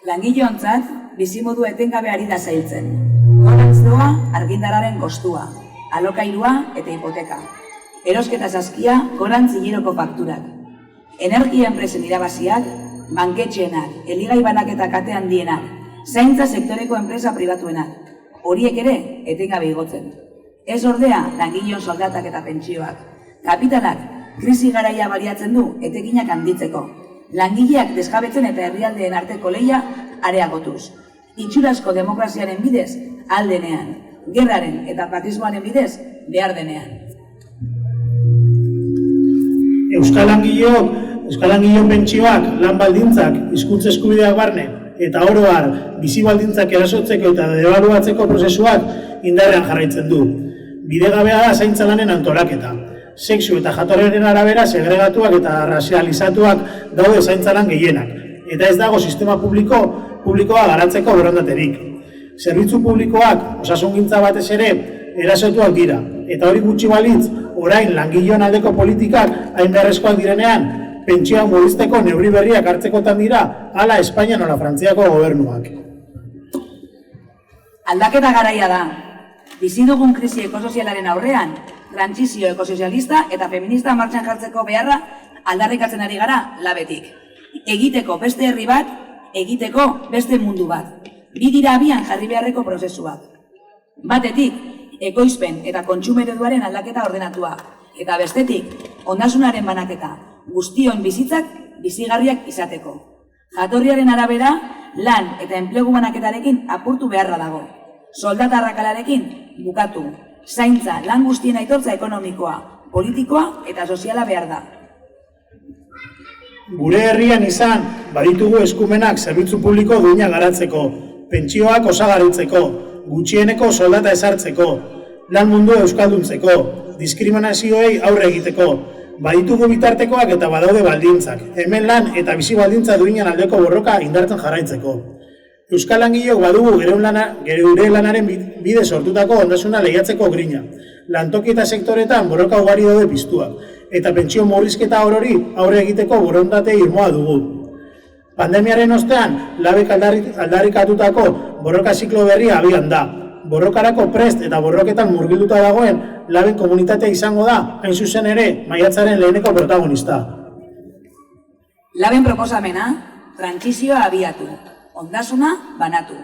Langileontzat bizimodu etengabe ari da zailtzen. Gorantz doa argindarraren kostua, alokairua eta hipoteka. Erosketa saskia gorantz hileroko fakturak. Energia enpresen irabaziak, banketxeenak, eligai banaketa kate handienak, zaintza sektoreko enpresa pribatuenak. Horiek ere etengabe igotzen. Ez ordea langileon soldatak eta pentsioak. Kapitalak krisi garaia baliatzen du etekinak handitzeko. Langileak desjabetzen eta herrialdeen arteko lehia areagotuz. Itxurazko demokraziaren bidez aldenean, gerraren eta faxismoaren bidez behar denean. Euskal langileon pentsioak, lan baldintzak, hizkuntza eskubideak barne eta oro har bizi baldintzak erasotzeko eta debaluatzeko prozesuak indarrean jarraitzen du. Bidegabea da zaintza lanen antolaketa. Sexu eta jatorriaren arabera segregatuak eta razializatuak daude zaintza lan gehienak. Eta ez dago sistema publikoa garatzeko borondaterik. Zerbitzu publikoak, osasungintza batez ere, erasotuak dira. Eta hori gutxi balitz, orain langileon aldeko politikak hain beharrezkoak direnean, pentsioak murrizteko neurri berriak hartzekotan dira, hala Espainia nola Frantziako gobernuak. Aldaketa garaia da. Bizi dugun krisi ekosozialaren aurrean, trantsizio ekosozialista eta feminista martxan jartzeko beharra aldarrikatzen ari gara labetik. Egiteko beste herri bat, egiteko beste mundu bat. Bi dira abian jarri beharreko prozesuak. Batetik, ekoizpen eta kontsumo ereduaren aldaketa ordenatua. Eta bestetik, ondasunaren banaketa, guztion bizitzak bizigarriak izateko. Jatorriaren arabera, lan eta enplegu banaketarekin apurtu beharra dago. Soldata arrakalarekin bukatu. Zaintza, lan guztien aitortza ekonomikoa, politikoa eta soziala behar da. Gure herrian izan, baditugu eskumenak zerbitzu publiko duina garatzeko, pentsioak osagaritzeko, gutxieneko soldata ezartzeko, lan mundu euskalduntzeko, diskriminazioei aurre egiteko, baditugu bitartekoak eta badaude baldintzak, hemen lan eta bizi baldintza duinan aldeko borroka indartzen jarraitzeko. Euskal langileok badugu gure lanaren bide sortutako ondasuna lehiatzeko grina. Lantoki eta sektoretan borroka ugari daude piztuak, eta pentsio murrizketa orori aurre egiteko borondate irmoa dugu. Pandemiaren ostean, labek aldarrikatutako borroka ziklo berria abian da. Borrokarako prest eta borroketan murgilduta dagoen laben komunitatea izango da, hain zuzen ere, maiatzaren leheneko protagonista. Laben proposamena, trantsizioa abiatu. Ondasuna banatu.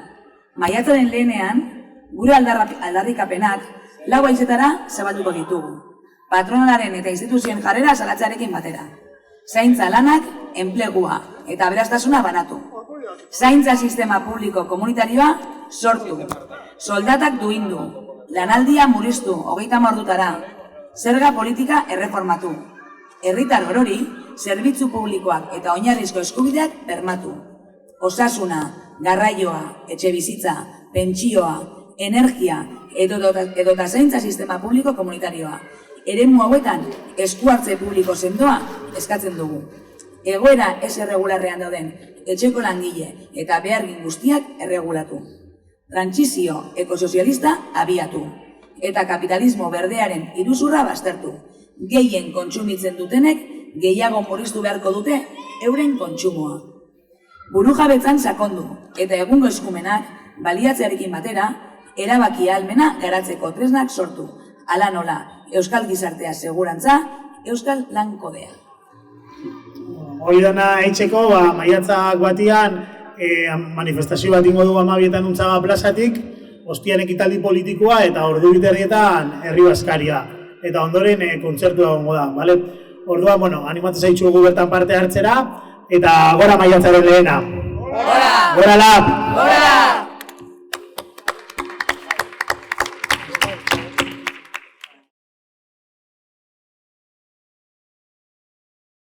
Maiatzaren lehenean, gure aldarrikapenak lau haizetara zabalduko ditugu. Patronalaren eta instituzioen jarrera salatzearekin batera. Zaintza lanak, enplegua eta aberastasuna banatu. Zaintza sistema publiko komunitarioa sortu. Soldatak duindu. Lanaldia murriztu 30 ordutara. Zerga politika erreformatu. Herritar orori, zerbitzu publikoak eta oinarrizko eskubideak bermatu. Osasuna, garraioa, etxebizitza, pentsioa, energia edota zaintza sistema publiko komunitarioa. Eremu hauetan eskuhartze publiko sendoa eskatzen dugu. Egoera ez erregularrean dauden etxeko langile eta behargin guztiak erregulatu. Trantsizio ekosozialista abiatu. Eta kapitalismo berdearen iruzurra baztertu. Gehien kontsumitzen dutenek gehiago murriztu beharko dute euren kontsumoa. Burujabetzan sakondu eta egungo eskumenak baliatzearekin batera erabaki ahalmena garatzeko tresnak sortu. Hala nola, Euskal Gizartea Segurantza, Euskal Lan Kodea. Hori dana eitzeko, maiatzak batian manifestazio bat ingo dugu 12etan Untzaga plazatik, ostian ekitaldi politikoa eta ordu biterrietan herri bazkaria. Eta ondoren kontzertua egongo da, bale? Orduan, animatzen zaitxugu bertan parte hartzera, eta gora maiatzaren lehena. Gora! Gora lab! Gora!